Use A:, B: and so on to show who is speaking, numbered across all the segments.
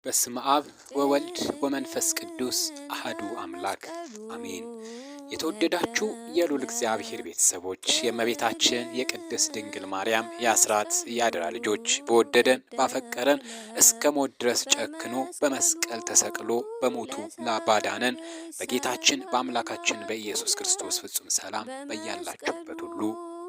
A: በስመ አብ ወወልድ ወመንፈስ ቅዱስ አሐዱ አምላክ አሜን። የተወደዳችሁ የልዑል እግዚአብሔር ቤተሰቦች የእመቤታችን የቅድስት ድንግል ማርያም የአስራት የአደራ ልጆች በወደደን ባፈቀረን እስከ ሞት ድረስ ጨክኖ በመስቀል ተሰቅሎ በሞቱ ላባዳነን በጌታችን በአምላካችን በኢየሱስ ክርስቶስ ፍጹም ሰላም በያላችሁበት ሁሉ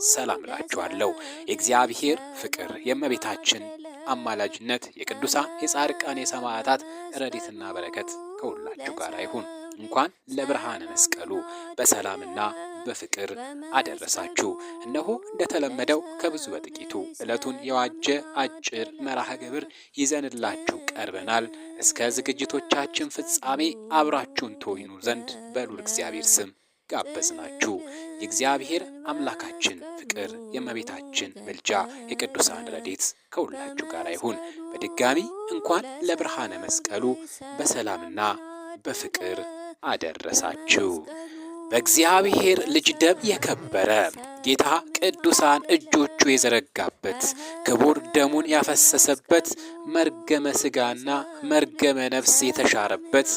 A: ሰላም እላችኋለሁ። የእግዚአብሔር ፍቅር የእመቤታችን አማላጅነት የቅዱሳን የጻድቃን የሰማዕታት ረድኤትና በረከት ከሁላችሁ ጋር ይሁን። እንኳን ለብርሃነ መስቀሉ በሰላምና በፍቅር አደረሳችሁ። እነሆ እንደተለመደው ከብዙ በጥቂቱ ዕለቱን የዋጀ አጭር መርሐ ግብር ይዘንላችሁ ቀርበናል። እስከ ዝግጅቶቻችን ፍጻሜ አብራችሁን ትሆኑ ዘንድ በልዑል እግዚአብሔር ስም ጋበዝናችሁ። የእግዚአብሔር አምላካችን ፍቅር የእመቤታችን ምልጃ የቅዱሳን ረድኤት ከሁላችሁ ጋር ይሁን። በድጋሚ እንኳን ለብርሃነ መስቀሉ በሰላምና በፍቅር አደረሳችሁ። በእግዚአብሔር ልጅ ደም የከበረ ጌታ ቅዱሳን እጆቹ የዘረጋበት ክቡር ደሙን ያፈሰሰበት መርገመ ሥጋና መርገመ ነፍስ የተሻረበት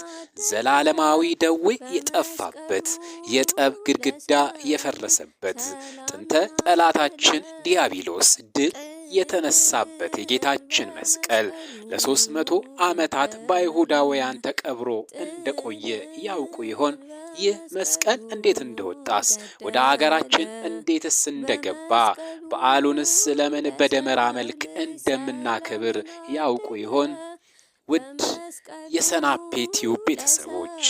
A: ዘላለማዊ ደዌ የጠፋበት የጠብ ግድግዳ የፈረሰበት ጥንተ ጠላታችን ዲያብሎስ ድል የተነሳበት የጌታችን መስቀል ለ300 ዓመታት በአይሁዳውያን ተቀብሮ እንደቆየ ያውቁ ይሆን? ይህ መስቀል እንዴት እንደወጣስ ወደ አገራችን እንዴትስ እንደገባ በዓሉንስ ለምን በደመራ መልክ እንደምናከብር ያውቁ ይሆን? ውድ የሰናፔቲው ቤተሰቦች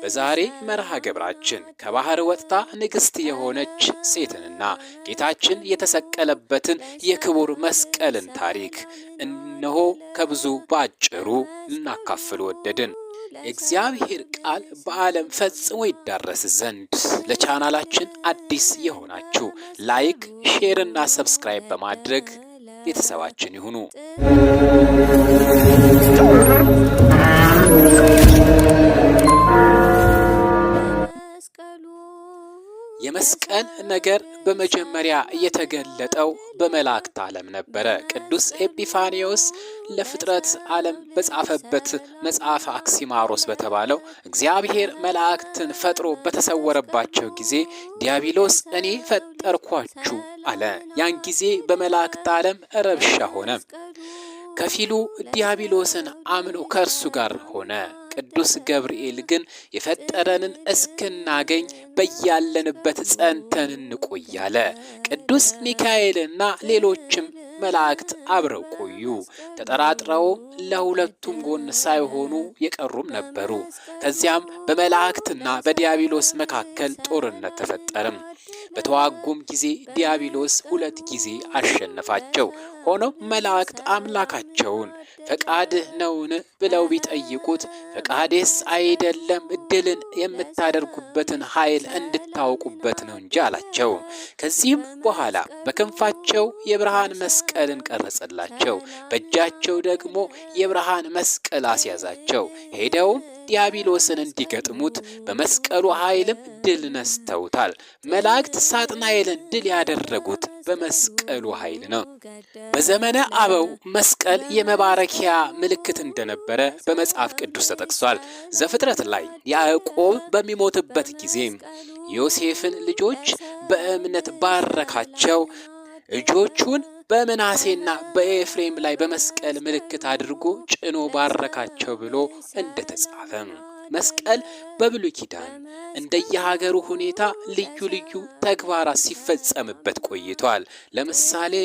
A: በዛሬ መርሐ ግብራችን ከባህር ወጥታ ንግሥት የሆነች ሴትንና ጌታችን የተሰቀለበትን የክቡር መስቀልን ታሪክ እነሆ ከብዙ በአጭሩ ልናካፍል ወደድን። የእግዚአብሔር ቃል በዓለም ፈጽሞ ይዳረስ ዘንድ ለቻናላችን አዲስ የሆናችሁ ላይክ፣ ሼር እና ሰብስክራይብ በማድረግ ቤተሰባችን ይሁኑ። የመስቀል ነገር በመጀመሪያ የተገለጠው በመላእክት ዓለም ነበረ። ቅዱስ ኤጲፋንዮስ ለፍጥረት ዓለም በጻፈበት መጽሐፈ አክሲማሮስ በተባለው እግዚአብሔር መላእክትን ፈጥሮ በተሰወረባቸው ጊዜ ዲያብሎስ እኔ ፈጠርኳችሁ አለ። ያን ጊዜ በመላእክት ዓለም ረብሻ ሆነ። ከፊሉ ዲያብሎስን አምኖ ከእርሱ ጋር ሆነ። ቅዱስ ገብርኤል ግን የፈጠረንን እስክናገኝ በያለንበት ጸንተን እንቆይ አለ። ቅዱስ ሚካኤልና ሌሎችም መላእክት አብረው ቆዩ። ተጠራጥረው ለሁለቱም ጎን ሳይሆኑ የቀሩም ነበሩ። ከዚያም በመላእክትና በዲያብሎስ መካከል ጦርነት ተፈጠረም። በተዋጉም ጊዜ ዲያብሎስ 2 ጊዜ አሸነፋቸው። ሆኖም መላእክት አምላካቸውን ፈቃድህ ነውን ብለው ቢጠይቁት ፈቃዴስ አይደለም፣ ድልን የምታደርጉበትን ኃይል እንድታውቁበት ነው እንጂ አላቸው። ከዚህም በኋላ በክንፋቸው የብርሃን መስቀልን ቀረጸላቸው፣ በእጃቸው ደግሞ የብርሃን መስቀል አስያዛቸው። ሄደውም ዲያብሎስን እንዲገጥሙት በመስቀሉ ኃይልም ድል ነስተውታል። መላእክት ሳጥናኤልን ድል ያደረጉት በመስቀሉ ኃይል ነው። በዘመነ አበው መስቀል የመባረኪያ ምልክት እንደነበረ በመጽሐፍ ቅዱስ ተጠቅሷል። ዘፍጥረት ላይ ያዕቆብ በሚሞትበት ጊዜ ዮሴፍን ልጆች በእምነት ባረካቸው። እጆቹን በምናሴና በኤፍሬም ላይ በመስቀል ምልክት አድርጎ ጭኖ ባረካቸው ብሎ እንደተጻፈ መስቀል በብሉይ ኪዳን እንደየሀገሩ ሁኔታ ልዩ ልዩ ተግባራት ሲፈጸምበት ቆይቷል። ለምሳሌ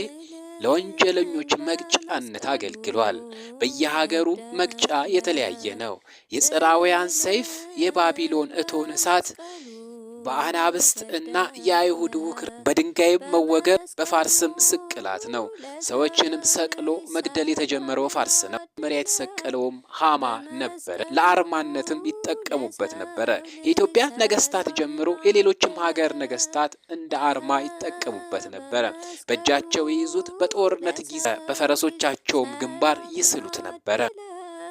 A: ለወንጀለኞች መግጫነት አገልግሏል። በየሀገሩ መግጫ የተለያየ ነው። የጽራውያን ሰይፍ፣ የባቢሎን እቶን እሳት፣ በአናብስት እና የአይሁድ ውክር፣ በድንጋይም መወገር፣ በፋርስም ስቅላት ነው። ሰዎችንም ሰቅሎ መግደል የተጀመረው ፋርስ ነው። መሪያ የተሰቀለውም ሃማ ነበረ። ለአርማነትም ይጠቀሙበት ነበረ። የኢትዮጵያ ነገስታት ጀምሮ የሌሎችም ሀገር ነገስታት እንደ አርማ ይጠቀሙበት ነበረ። በእጃቸው ይይዙት፣ በጦርነት ጊዜ በፈረሶቻቸውም ግንባር ይስሉት ነበረ።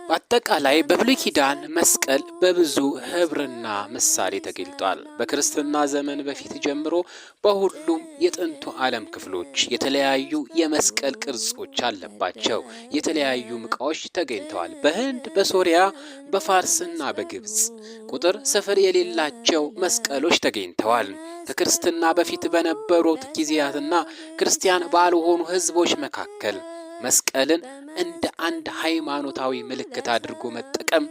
A: በአጠቃላይ በብሉይ ኪዳን መስቀል በብዙ ህብርና ምሳሌ ተገልጧል። በክርስትና ዘመን በፊት ጀምሮ በሁሉም የጥንቱ ዓለም ክፍሎች የተለያዩ የመስቀል ቅርጾች አለባቸው። የተለያዩ ዕቃዎች ተገኝተዋል። በህንድ፣ በሶሪያ፣ በፋርስና በግብጽ ቁጥር ስፍር የሌላቸው መስቀሎች ተገኝተዋል። ከክርስትና በፊት በነበሩት ጊዜያትና ክርስቲያን ባልሆኑ ህዝቦች መካከል መስቀልን እንደ አንድ ሃይማኖታዊ ምልክት አድርጎ መጠቀም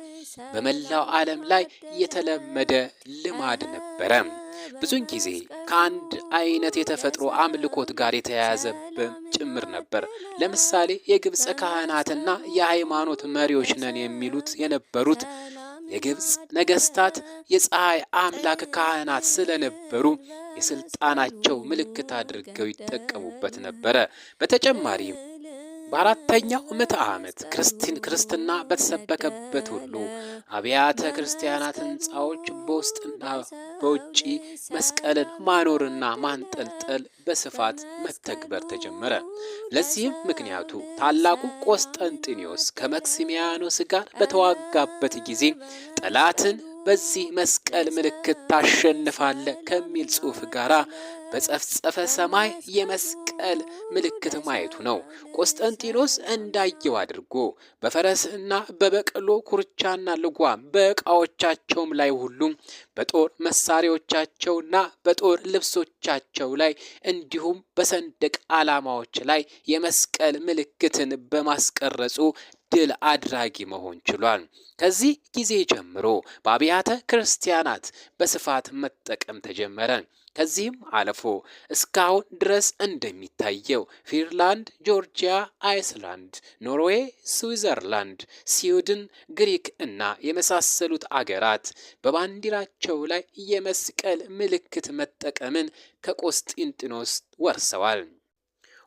A: በመላው ዓለም ላይ የተለመደ ልማድ ነበረ። ብዙውን ጊዜ ከአንድ አይነት የተፈጥሮ አምልኮት ጋር የተያያዘ ጭምር ነበር። ለምሳሌ የግብጽ ካህናትና የሃይማኖት መሪዎች ነን የሚሉት የነበሩት የግብጽ ነገስታት የፀሐይ አምላክ ካህናት ስለነበሩ የስልጣናቸው ምልክት አድርገው ይጠቀሙበት ነበረ። በተጨማሪም በአራተኛው ምዕተ ዓመት ክርስትና በተሰበከበት ሁሉ አብያተ ክርስቲያናት ህንፃዎች በውስጥና በውጪ መስቀልን ማኖርና ማንጠልጠል በስፋት መተግበር ተጀመረ። ለዚህም ምክንያቱ ታላቁ ቆስጠንጢኖስ ከመክሲሚያኖስ ጋር በተዋጋበት ጊዜ ጠላትን በዚህ መስቀል ምልክት ታሸንፋለህ ከሚል ጽሑፍ ጋራ በጸፍጸፈ ሰማይ የመስቀል ምልክት ማየቱ ነው። ቆስጠንጢኖስ እንዳየው አድርጎ በፈረስና በበቅሎ ኩርቻና ልጓም በዕቃዎቻቸውም ላይ ሁሉም በጦር መሳሪያዎቻቸውና በጦር ልብሶቻቸው ላይ እንዲሁም በሰንደቅ ዓላማዎች ላይ የመስቀል ምልክትን በማስቀረጹ ድል አድራጊ መሆን ችሏል። ከዚህ ጊዜ ጀምሮ በአብያተ ክርስቲያናት በስፋት መጠቀም ተጀመረ። ከዚህም አልፎ እስካሁን ድረስ እንደሚታየው ፊንላንድ፣ ጆርጂያ፣ አይስላንድ፣ ኖርዌይ፣ ስዊዘርላንድ፣ ስዊድን፣ ግሪክ እና የመሳሰሉት አገራት በባንዲራቸው ላይ የመስቀል ምልክት መጠቀምን ከቆስጠንጢኖስ ወርሰዋል።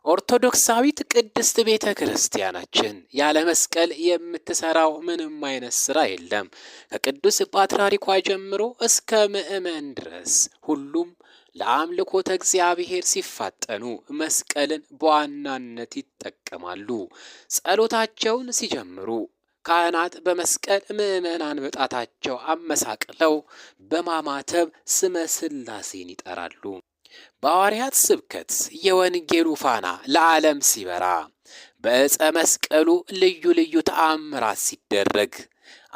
A: ኦርቶዶክሳዊት ቅድስት ቤተ ክርስቲያናችን ያለ መስቀል የምትሰራው ምንም አይነት ስራ የለም። ከቅዱስ ፓትርያርኳ ጀምሮ እስከ ምእመን ድረስ ሁሉም ለአምልኮተ እግዚአብሔር ሲፋጠኑ መስቀልን በዋናነት ይጠቀማሉ። ጸሎታቸውን ሲጀምሩ ካህናት በመስቀል ምእመናን በጣታቸው አመሳቅለው በማማተብ ስመ ሥላሴን ይጠራሉ። በሐዋርያት ስብከት የወንጌሉ ፋና ለዓለም ሲበራ በዕፀ መስቀሉ ልዩ ልዩ ተአምራት ሲደረግ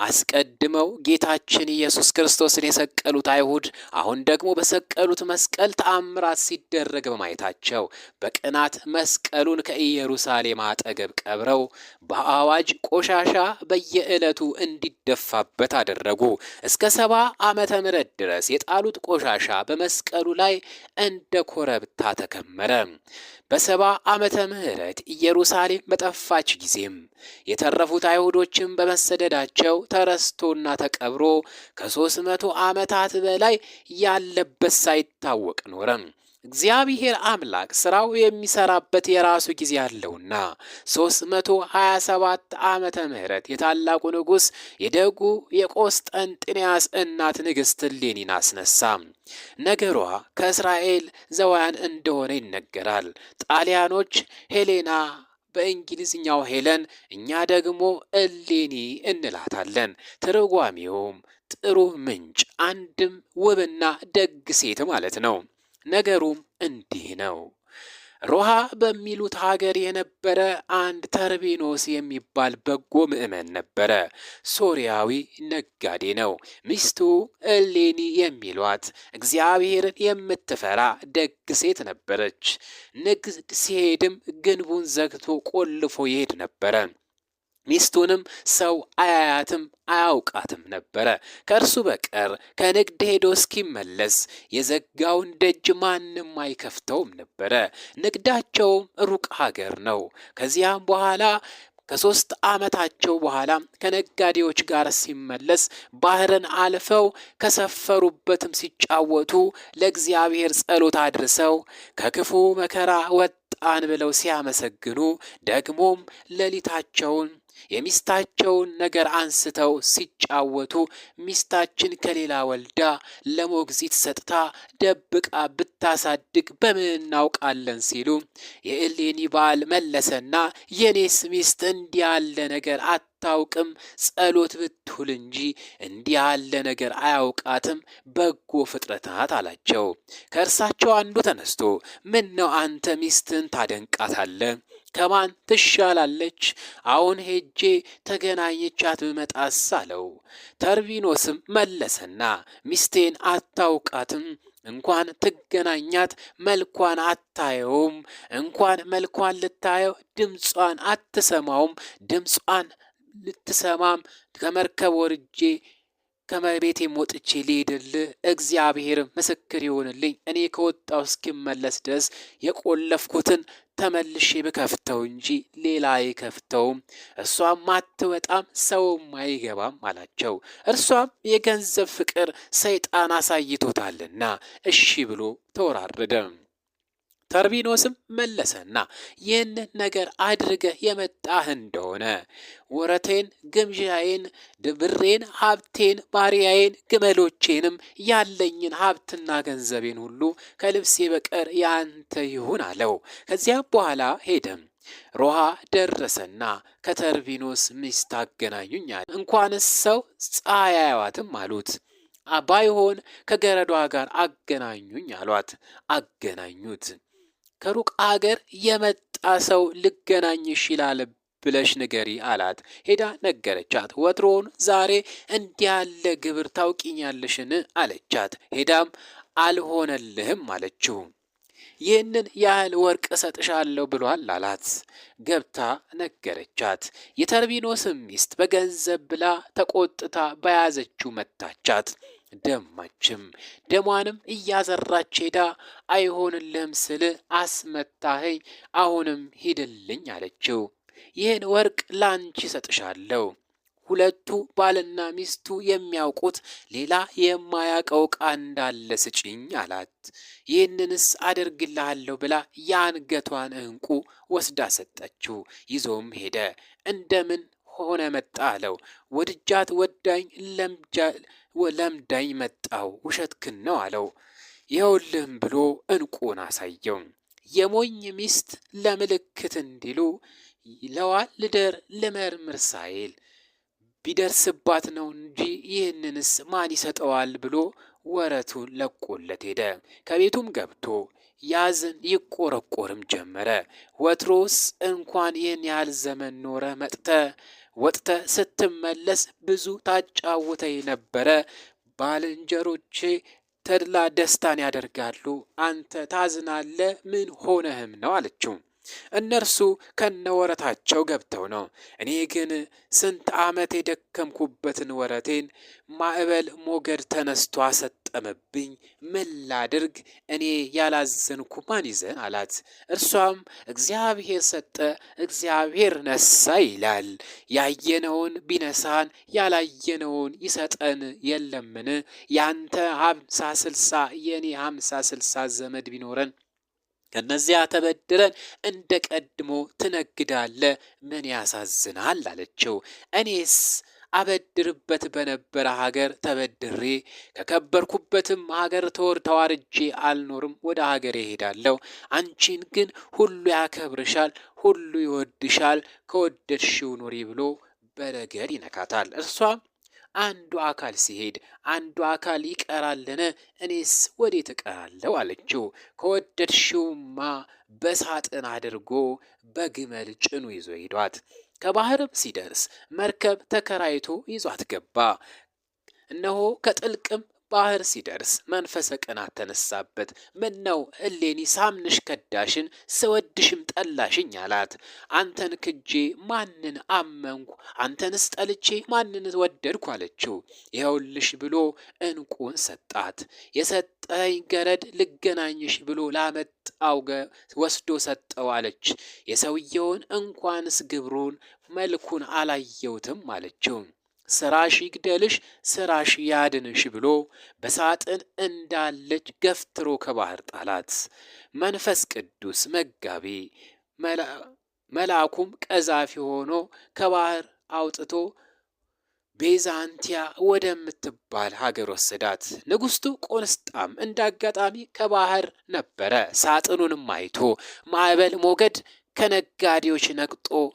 A: አስቀድመው ጌታችን ኢየሱስ ክርስቶስን የሰቀሉት አይሁድ አሁን ደግሞ በሰቀሉት መስቀል ተአምራት ሲደረግ በማየታቸው በቅናት መስቀሉን ከኢየሩሳሌም አጠገብ ቀብረው በአዋጅ ቆሻሻ በየዕለቱ እንዲደፋበት አደረጉ። እስከ 70 ዓመተ ምህረት ድረስ የጣሉት ቆሻሻ በመስቀሉ ላይ እንደ ኮረብታ ተከመረ። በ70 ዓመተ ምህረት ኢየሩሳሌም በጠፋች ጊዜም የተረፉት አይሁዶችም በመሰደዳቸው ተረስቶና ተቀብሮ ከ300 ዓመታት በላይ ያለበት ሳይታወቅ ኖረ። እግዚአብሔር አምላክ ስራው የሚሰራበት የራሱ ጊዜ አለውና 327 ዓመተ ምህረት የታላቁ ንጉሥ የደጉ የቆስጠንጢንያስ እናት ንግሥት እሌኒን አስነሳ። ነገሯ ከእስራኤል ዘዋያን እንደሆነ ይነገራል። ጣሊያኖች ሄሌና በእንግሊዝኛው ሄለን፣ እኛ ደግሞ እሌኒ እንላታለን። ትርጓሜውም ጥሩ ምንጭ፣ አንድም ውብና ደግ ሴት ማለት ነው። ነገሩም እንዲህ ነው። ሮሃ በሚሉት ሀገር የነበረ አንድ ተርቢኖስ የሚባል በጎ ምዕመን ነበረ። ሶሪያዊ ነጋዴ ነው። ሚስቱ እሌኒ የሚሏት እግዚአብሔርን የምትፈራ ደግ ሴት ነበረች። ንግድ ሲሄድም ግንቡን ዘግቶ ቆልፎ ይሄድ ነበረ። ሚስቱንም ሰው አያያትም አያውቃትም ነበረ። ከእርሱ በቀር ከንግድ ሄዶ እስኪመለስ የዘጋውን ደጅ ማንም አይከፍተውም ነበረ። ንግዳቸውም ሩቅ ሀገር ነው። ከዚያም በኋላ ከ3 ዓመታቸው በኋላ ከነጋዴዎች ጋር ሲመለስ ባህርን አልፈው ከሰፈሩበትም ሲጫወቱ ለእግዚአብሔር ጸሎት አድርሰው ከክፉ መከራ ወጣን ብለው ሲያመሰግኑ ደግሞም ሌሊታቸውን የሚስታቸውን ነገር አንስተው ሲጫወቱ ሚስታችን ከሌላ ወልዳ ለሞግዚት ሰጥታ ደብቃ ብታሳድግ በምን እናውቃለን ሲሉ የእሌኒ ባል መለሰና የኔስ ሚስት እንዲህ ያለ ነገር አታውቅም፣ ጸሎት ብትውል እንጂ እንዲህ ያለ ነገር አያውቃትም፣ በጎ ፍጥረት ናት አላቸው። ከእርሳቸው አንዱ ተነስቶ ምን ነው አንተ ሚስትን ታደንቃታለህ? ከማን ትሻላለች? አሁን ሄጄ ተገናኘቻት ብመጣስ አለው። ተርቢኖስም መለሰና ሚስቴን አታውቃትም፣ እንኳን ትገናኛት መልኳን አታየውም፣ እንኳን መልኳን ልታየው ድምጿን አትሰማውም፣ ድምጿን ልትሰማም ከመርከብ ወርጄ ከመቤቴም ወጥቼ ልሄድልህ፣ እግዚአብሔር ምስክር ይሆንልኝ፣ እኔ ከወጣው እስኪመለስ ድረስ የቆለፍኩትን ተመልሼ ብከፍተው እንጂ ሌላ አይከፍተውም፣ እሷም አትወጣም ሰውም አይገባም አላቸው። እርሷም የገንዘብ ፍቅር ሰይጣን አሳይቶታልና እሺ ብሎ ተወራረደ። ተርቢኖስም መለሰና ይህንን ነገር አድርገህ የመጣህ እንደሆነ ወረቴን፣ ግምዣዬን፣ ብሬን፣ ሀብቴን፣ ባሪያዬን፣ ግመሎቼንም ያለኝን ሀብትና ገንዘቤን ሁሉ ከልብሴ በቀር ያንተ ይሁን አለው። ከዚያም በኋላ ሄደም ሮሃ ደረሰና ከተርቢኖስ ሚስት አገናኙኝ አለ። እንኳንስ ሰው ፀሐይ አያዋትም አሉት። ባይሆን ከገረዷ ጋር አገናኙኝ አሏት። አገናኙት። ከሩቅ አገር የመጣ ሰው ልገናኝሽ ይላል ብለሽ ንገሪ አላት። ሄዳ ነገረቻት። ወትሮውን ዛሬ እንዲህ ያለ ግብር ታውቂኛለሽን አለቻት። ሄዳም አልሆነልህም አለችው። ይህንን ያህል ወርቅ እሰጥሻለሁ ብሏል አላት። ገብታ ነገረቻት። የተርቢኖስም ሚስት በገንዘብ ብላ ተቆጥታ በያዘችው መታቻት። ደማችም። ደሟንም እያዘራች ሄዳ አይሆንልህም ስል አስመታኸኝ፣ አሁንም ሂድልኝ አለችው። ይህን ወርቅ ላንቺ ሰጥሻለሁ፣ ሁለቱ ባልና ሚስቱ የሚያውቁት ሌላ የማያውቀው ዕቃ እንዳለ ስጪኝ አላት። ይህንንስ አደርግልሃለሁ ብላ የአንገቷን ዕንቁ ወስዳ ሰጠችው። ይዞም ሄደ። እንደምን ሆነ መጣ አለው። ወድጃት ወዳኝ ለምዳኝ መጣው፣ ውሸትክን ነው አለው። ይኸውልህም ብሎ ዕንቁን አሳየው። የሞኝ ሚስት ለምልክት እንዲሉ ለዋል ልደር ልመርምር ሳይል ቢደርስባት ነው እንጂ ይህንንስ ማን ይሰጠዋል ብሎ ወረቱን ለቆለት ሄደ። ከቤቱም ገብቶ ያዝን ይቆረቆርም ጀመረ። ወትሮስ እንኳን ይህን ያህል ዘመን ኖረ ወጥተ ስትመለስ ብዙ ታጫውተኝ ነበረ። ባልንጀሮቼ ተድላ ደስታን ያደርጋሉ፣ አንተ ታዝናለ፣ ምን ሆነህም ነው አለችው። እነርሱ ከነወረታቸው ገብተው ነው። እኔ ግን ስንት ዓመት የደከምኩበትን ወረቴን ማዕበል ሞገድ ተነስቶ አሰጠመብኝ። ምን ላድርግ? እኔ ያላዘንኩ ማን ይዘን አላት። እርሷም እግዚአብሔር ሰጠ እግዚአብሔር ነሳ ይላል። ያየነውን ቢነሳን ያላየነውን ይሰጠን የለምን? ያንተ 50-60 የኔ 50-60 ዘመድ ቢኖረን ከነዚያ ተበድረን እንደ ቀድሞ ትነግዳለ፣ ምን ያሳዝናል አለችው። እኔስ አበድርበት በነበረ ሀገር ተበድሬ ከከበርኩበትም ሀገር ተዋርጄ አልኖርም፣ ወደ ሀገር እሄዳለሁ። አንቺን ግን ሁሉ ያከብርሻል፣ ሁሉ ይወድሻል፣ ከወደድሽው ኑሪ ብሎ በነገር ይነካታል። እርሷም አንዱ አካል ሲሄድ አንዱ አካል ይቀራልን? እኔስ ወዴት እቀራለሁ አለችው። ከወደድሽውማ በሳጥን አድርጎ በግመል ጭኑ ይዞ ሄዷት። ከባህርም ሲደርስ መርከብ ተከራይቶ ይዟት ገባ። እነሆ ከጥልቅም ባህር ሲደርስ መንፈሰ ቅናት ተነሳበት። ምን ነው እሌኒ ሳምንሽ ከዳሽን፣ ስወድሽም ጠላሽኝ አላት። አንተን ክጄ ማንን አመንኩ? አንተንስ ጠልቼ ማንን ወደድኩ አለችው። ይኸውልሽ ብሎ ዕንቁን ሰጣት። የሰጠኝ ገረድ ልገናኝሽ ብሎ ላመጣው ወስዶ ሰጠው አለች። የሰውየውን እንኳንስ ግብሩን መልኩን አላየውትም አለችው። ስራሽ ይግደልሽ፣ ስራሽ ያድንሽ ብሎ በሳጥን እንዳለች ገፍትሮ ከባህር ጣላት። መንፈስ ቅዱስ መጋቢ መልአኩም ቀዛፊ ሆኖ ከባህር አውጥቶ ቤዛንቲያ ወደምትባል ሀገር ወሰዳት። ንግሥቱ ቆንስጣም እንዳጋጣሚ ከባህር ነበረ። ሳጥኑንም አይቶ ማዕበል ሞገድ ከነጋዴዎች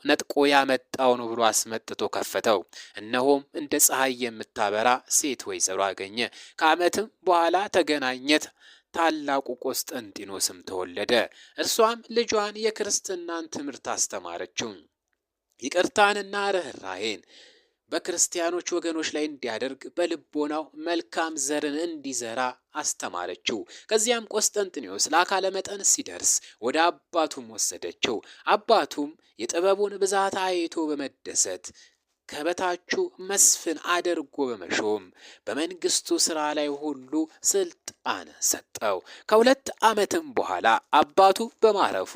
A: ነጥቆ ያመጣው ነው ብሎ አስመጥቶ ከፈተው። እነሆም እንደ ፀሐይ የምታበራ ሴት ወይዘሮ አገኘ። ከዓመትም በኋላ ተገናኘት። ታላቁ ቆስጠንጢኖስም ተወለደ። እርሷም ልጇን የክርስትናን ትምህርት አስተማረችው። ይቅርታንና ርኅራኄን በክርስቲያኖች ወገኖች ላይ እንዲያደርግ በልቦናው መልካም ዘርን እንዲዘራ አስተማረችው። ከዚያም ቆስጠንጢኖስ ለአካለ መጠን ሲደርስ ወደ አባቱም ወሰደችው። አባቱም የጥበቡን ብዛት አይቶ በመደሰት ከበታቹ መስፍን አድርጎ በመሾም በመንግስቱ ስራ ላይ ሁሉ ስልጣን ሰጠው። ከ2 ዓመትም በኋላ አባቱ በማረፉ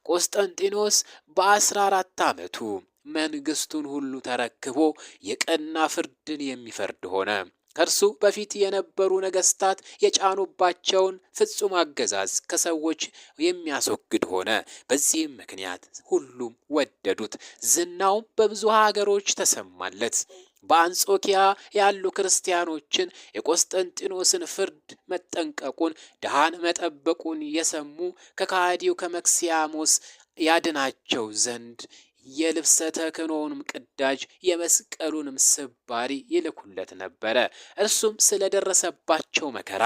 A: ቆስጠንጢኖስ በ14 ዓመቱ መንግስቱን ሁሉ ተረክቦ የቀና ፍርድን የሚፈርድ ሆነ። ከእርሱ በፊት የነበሩ ነገስታት የጫኑባቸውን ፍጹም አገዛዝ ከሰዎች የሚያስወግድ ሆነ። በዚህም ምክንያት ሁሉም ወደዱት፣ ዝናውም በብዙ ሀገሮች ተሰማለት። በአንጾኪያ ያሉ ክርስቲያኖችን የቆስጠንጢኖስን ፍርድ መጠንቀቁን፣ ድሃን መጠበቁን የሰሙ ከካዲው ከመክሲያሞስ ያድናቸው ዘንድ የልብሰ ተክህኖውንም ቅዳጅ የመስቀሉንም ስባሪ ይልኩለት ነበረ። እርሱም ስለደረሰባቸው መከራ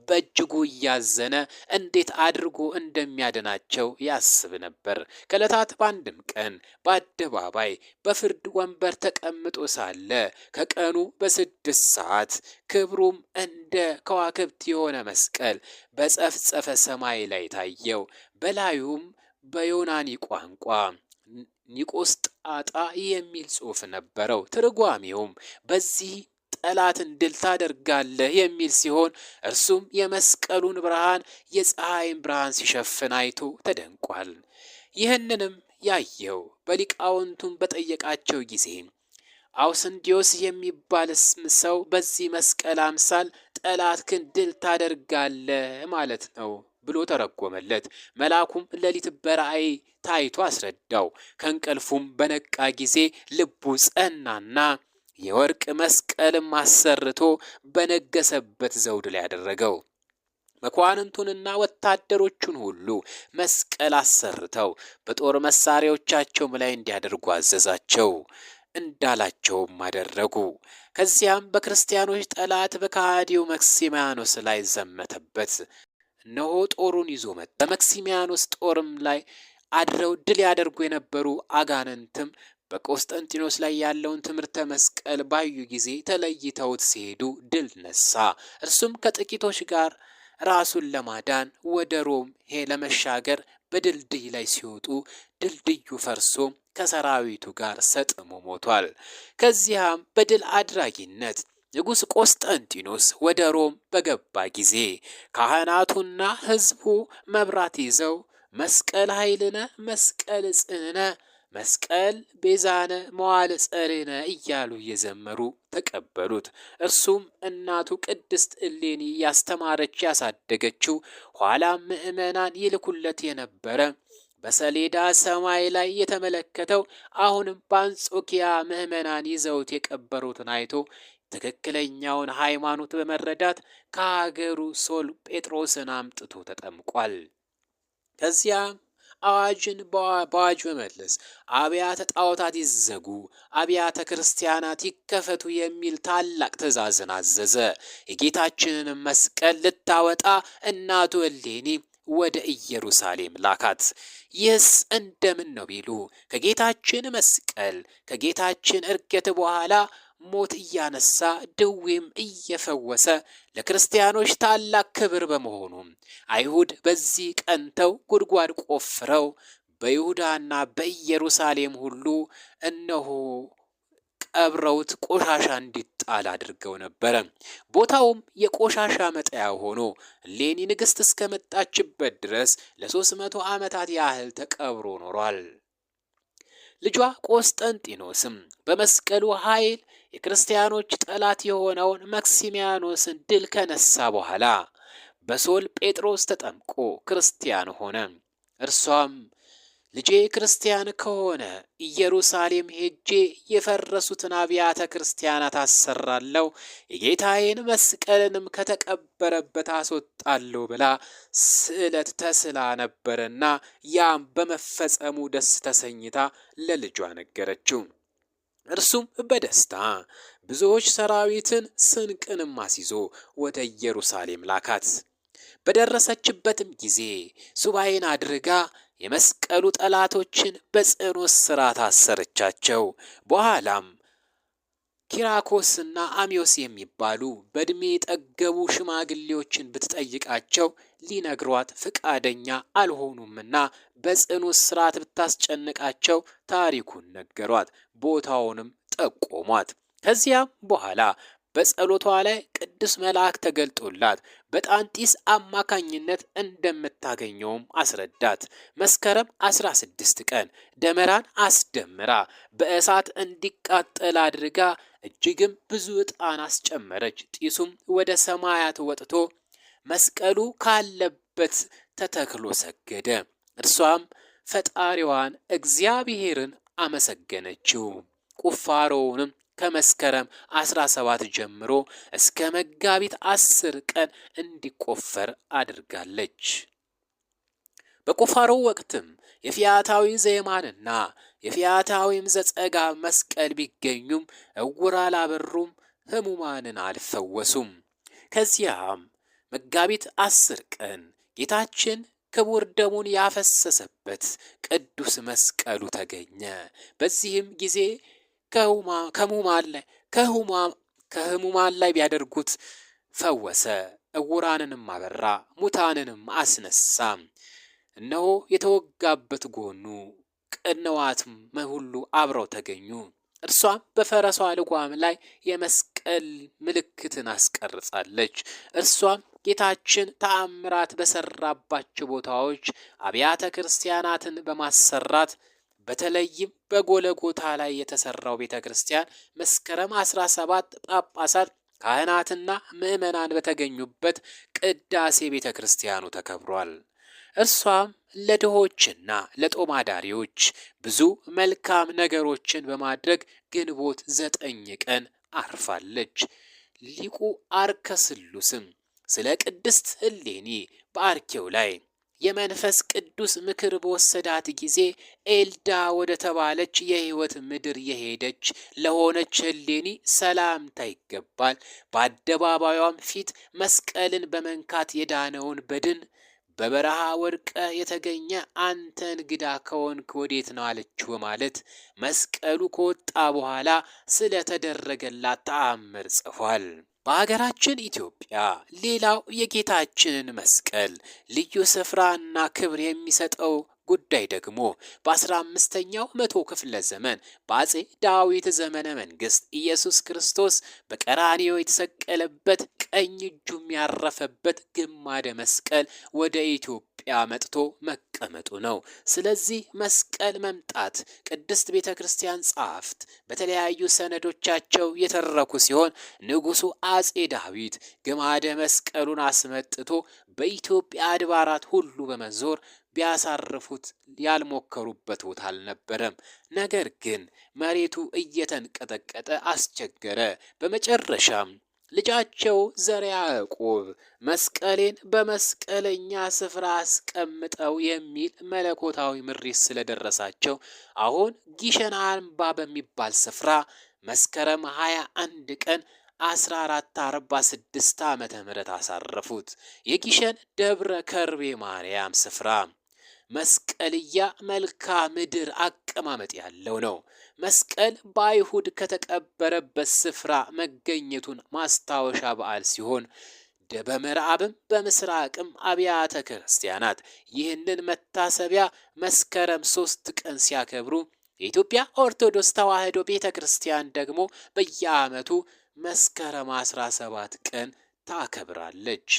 A: በእጅጉ እያዘነ እንዴት አድርጎ እንደሚያድናቸው ያስብ ነበር። ከዕለታት በአንድም ቀን በአደባባይ በፍርድ ወንበር ተቀምጦ ሳለ ከቀኑ በ6 ሰዓት ክብሩም እንደ ከዋክብት የሆነ መስቀል በጸፍጸፈ ሰማይ ላይ ታየው። በላዩም በዮናኒ ቋንቋ ኒቆስጣጣ የሚል ጽሑፍ ነበረው። ትርጓሜውም በዚህ ጠላትን ድል ታደርጋለህ የሚል ሲሆን እርሱም የመስቀሉን ብርሃን የፀሐይን ብርሃን ሲሸፍን አይቶ ተደንቋል። ይህንንም ያየው በሊቃውንቱም በጠየቃቸው ጊዜ አውስንዲዮስ የሚባል ሰው በዚህ መስቀል አምሳል ጠላትህን ድል ታደርጋለህ ማለት ነው ብሎ ተረጎመለት። መልአኩም ሌሊት በራእይ ታይቶ አስረዳው። ከእንቅልፉም በነቃ ጊዜ ልቡ ጸናና የወርቅ መስቀልም አሰርቶ በነገሰበት ዘውድ ላይ ያደረገው። መኳንንቱንና ወታደሮቹን ሁሉ መስቀል አሰርተው በጦር መሳሪያዎቻቸውም ላይ እንዲያደርጉ አዘዛቸው። እንዳላቸውም አደረጉ። ከዚያም በክርስቲያኖች ጠላት በከሃዲው መክሲሚያኖስ ላይ ዘመተበት። እነሆ ጦሩን ይዞ መጣ። በመክሲሚያኖስ ጦርም ላይ አድረው ድል ያደርጉ የነበሩ አጋንንትም በቆስጠንጢኖስ ላይ ያለውን ትምህርተ መስቀል ባዩ ጊዜ ተለይተውት ሲሄዱ ድል ነሳ። እርሱም ከጥቂቶች ጋር ራሱን ለማዳን ወደ ሮም ለመሻገር በድልድይ ላይ ሲወጡ ድልድዩ ፈርሶ ከሰራዊቱ ጋር ሰጥሞ ሞቷል። ከዚያም በድል አድራጊነት ንጉሥ ቆስጠንጢኖስ ወደ ሮም በገባ ጊዜ ካህናቱና ሕዝቡ መብራት ይዘው መስቀል ኃይልነ፣ መስቀል ጽንነ፣ መስቀል ቤዛነ፣ መዋዕለ ጸሬነ እያሉ እየዘመሩ ተቀበሉት። እርሱም እናቱ ቅድስት እሌኒ ያስተማረች ያሳደገችው ኋላም ምዕመናን ይልኩለት የነበረ በሰሌዳ ሰማይ ላይ የተመለከተው አሁንም በአንጾኪያ ምዕመናን ይዘውት የቀበሩትን አይቶ ትክክለኛውን ሃይማኖት በመረዳት ከሀገሩ ሶል ጴጥሮስን አምጥቶ ተጠምቋል። ከዚያም አዋጅን በአዋጅ በመለስ አብያተ ጣዖታት ይዘጉ፣ አብያተ ክርስቲያናት ይከፈቱ የሚል ታላቅ ትእዛዝን አዘዘ። የጌታችንን መስቀል ልታወጣ እናቱ እሌኒ ወደ ኢየሩሳሌም ላካት። ይህስ እንደምን ነው ቢሉ ከጌታችን መስቀል ከጌታችን ዕርገት በኋላ ሞት እያነሳ ድዌም እየፈወሰ ለክርስቲያኖች ታላቅ ክብር በመሆኑ አይሁድ በዚህ ቀንተው ጉድጓድ ቆፍረው በይሁዳና በኢየሩሳሌም ሁሉ እነሆ ቀብረውት ቆሻሻ እንዲጣል አድርገው ነበረ። ቦታውም የቆሻሻ መጣያ ሆኖ እሌኒ ንግሥት እስከመጣችበት ድረስ ለ300 ዓመታት ያህል ተቀብሮ ኖሯል። ልጇ ቆስጠንጢኖስም በመስቀሉ ኃይል የክርስቲያኖች ጠላት የሆነውን መክሲሚያኖስን ድል ከነሳ በኋላ በሶል ጴጥሮስ ተጠምቆ ክርስቲያን ሆነ። እርሷም ልጄ ክርስቲያን ከሆነ ኢየሩሳሌም ሄጄ የፈረሱትን አብያተ ክርስቲያናት አሰራለሁ፣ የጌታዬን መስቀልንም ከተቀበረበት አስወጣለሁ ብላ ስዕለት ተስላ ነበርና ያም በመፈጸሙ ደስ ተሰኝታ ለልጇ ነገረችው። እርሱም በደስታ ብዙዎች ሰራዊትን ስንቅንም አስይዞ ወደ ኢየሩሳሌም ላካት። በደረሰችበትም ጊዜ ሱባኤን አድርጋ የመስቀሉ ጠላቶችን በጽኑ እስራት አሰረቻቸው። በኋላም ኪራኮስና አሚዮስ የሚባሉ በዕድሜ የጠገቡ ሽማግሌዎችን ብትጠይቃቸው ሊነግሯት ፈቃደኛ አልሆኑምና በጽኑ እስራት ብታስጨንቃቸው ታሪኩን ነገሯት፣ ቦታውንም ጠቆሟት። ከዚያም በኋላ በጸሎቷ ላይ ቅዱስ መልአክ ተገልጦላት በጣንጢስ አማካኝነት እንደምታገኘውም አስረዳት። መስከረም 16 ቀን ደመራን አስደምራ በእሳት እንዲቃጠል አድርጋ እጅግም ብዙ ዕጣን አስጨመረች። ጢሱም ወደ ሰማያት ወጥቶ መስቀሉ ካለበት ተተክሎ ሰገደ። እርሷም ፈጣሪዋን እግዚአብሔርን አመሰገነችው። ቁፋሮውንም ከመስከረም 17 ጀምሮ እስከ መጋቢት 10 ቀን እንዲቆፈር አድርጋለች። በቁፋሮው ወቅትም የፊያታዊ ዘየማንና የፊያታዊም ዘጸጋ መስቀል ቢገኙም እውር አላበሩም፣ ሕሙማንን አልፈወሱም። ከዚያም መጋቢት 10 ቀን ጌታችን ክቡር ደሙን ያፈሰሰበት ቅዱስ መስቀሉ ተገኘ። በዚህም ጊዜ ከሕሙማን ላይ ቢያደርጉት ፈወሰ፣ እውራንንም አበራ፣ ሙታንንም አስነሳ። እነሆ የተወጋበት ጎኑ ቅንዋትም ሁሉ አብረው ተገኙ። እርሷም በፈረሷ ልጓም ላይ የመስቀል ምልክትን አስቀርጻለች። እርሷም ጌታችን ተአምራት በሰራባቸው ቦታዎች አብያተ ክርስቲያናትን በማሰራት በተለይም በጎለጎታ ላይ የተሰራው ቤተ ክርስቲያን መስከረም 17 ጳጳሳት ካህናትና ምዕመናን በተገኙበት ቅዳሴ ቤተ ክርስቲያኑ ተከብሯል። እርሷም ለድሆችና ለጦማዳሪዎች ብዙ መልካም ነገሮችን በማድረግ ግንቦት 9 ቀን አርፋለች። ሊቁ አርከስሉስም ስለ ቅድስት እሌኒ በአርኬው ላይ የመንፈስ ቅዱስ ምክር በወሰዳት ጊዜ ኤልዳ ወደ ተባለች የሕይወት ምድር የሄደች ለሆነች እሌኒ ሰላምታ ይገባል። በአደባባዩም ፊት መስቀልን በመንካት የዳነውን በድን በበረሃ ወድቀ የተገኘ አንተ እንግዳ ከሆንክ ወዴት ነው አለችው በማለት መስቀሉ ከወጣ በኋላ ስለተደረገላት ተአምር ጽፏል። በሀገራችን ኢትዮጵያ ሌላው የጌታችንን መስቀል ልዩ ስፍራና ክብር የሚሰጠው ጉዳይ ደግሞ በ15ኛው መቶ ክፍለ ዘመን በአጼ ዳዊት ዘመነ መንግስት ኢየሱስ ክርስቶስ በቀራንዮ የተሰቀለበት ቀኝ እጁም ያረፈበት ግማደ መስቀል ወደ ኢትዮጵያ መጥቶ መቀመጡ ነው። ስለዚህ መስቀል መምጣት ቅድስት ቤተ ክርስቲያን ጸሐፍት በተለያዩ ሰነዶቻቸው የተረኩ ሲሆን ንጉሱ አጼ ዳዊት ግማደ መስቀሉን አስመጥቶ በኢትዮጵያ አድባራት ሁሉ በመዞር ቢያሳርፉት ያልሞከሩበት ቦታ አልነበረም። ነገር ግን መሬቱ እየተንቀጠቀጠ አስቸገረ። በመጨረሻም ልጃቸው ዘርዓ ያዕቆብ መስቀሌን በመስቀለኛ ስፍራ አስቀምጠው የሚል መለኮታዊ ምሪት ስለደረሳቸው አሁን ጊሸን አምባ በሚባል ስፍራ መስከረም 21 ቀን 1446 ዓመተ ምህረት አሳረፉት። የጊሸን ደብረ ከርቤ ማርያም ስፍራ መስቀልያ መልካ ምድር አቀማመጥ ያለው ነው። መስቀል በአይሁድ ከተቀበረበት ስፍራ መገኘቱን ማስታወሻ በዓል ሲሆን በምዕራብም በምስራቅም አብያተ ክርስቲያናት ይህንን መታሰቢያ መስከረም 3 ቀን ሲያከብሩ የኢትዮጵያ ኦርቶዶክስ ተዋሕዶ ቤተ ክርስቲያን ደግሞ በየዓመቱ መስከረም 17 ቀን ታከብራለች።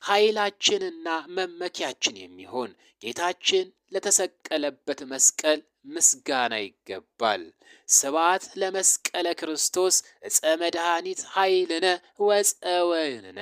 A: ኃይላችንና መመኪያችን የሚሆን ጌታችን ለተሰቀለበት መስቀል ምስጋና ይገባል። ስብሐት ለመስቀለ ክርስቶስ ዕፀ መድኃኒት ኃይልነ ወፀወይንነ።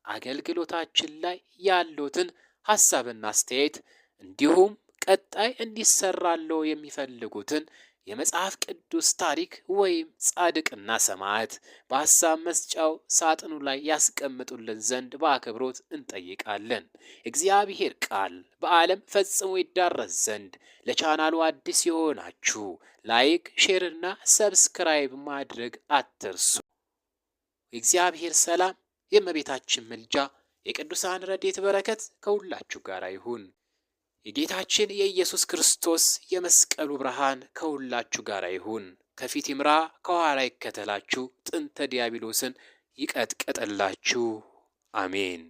A: አገልግሎታችን ላይ ያሉትን ሐሳብና አስተያየት እንዲሁም ቀጣይ እንዲሰራለው የሚፈልጉትን የመጽሐፍ ቅዱስ ታሪክ ወይም ጻድቅና ሰማዕት በሐሳብ መስጫው ሳጥኑ ላይ ያስቀምጡልን ዘንድ በአክብሮት እንጠይቃለን። እግዚአብሔር ቃል በዓለም ፈጽሞ ይዳረስ ዘንድ ለቻናሉ አዲስ የሆናችሁ ላይክ፣ ሼርና ሰብስክራይብ ማድረግ አትርሱ። የእግዚአብሔር ሰላም፣ የእመቤታችን ምልጃ፣ የቅዱሳን ረድኤት በረከት ከሁላችሁ ጋር ይሁን። የጌታችን የኢየሱስ ክርስቶስ የመስቀሉ ብርሃን ከሁላችሁ ጋር ይሁን። ከፊት ይምራ ከኋላ ይከተላችሁ፣ ጥንተ ዲያብሎስን ይቀጥቀጥላችሁ። አሜን።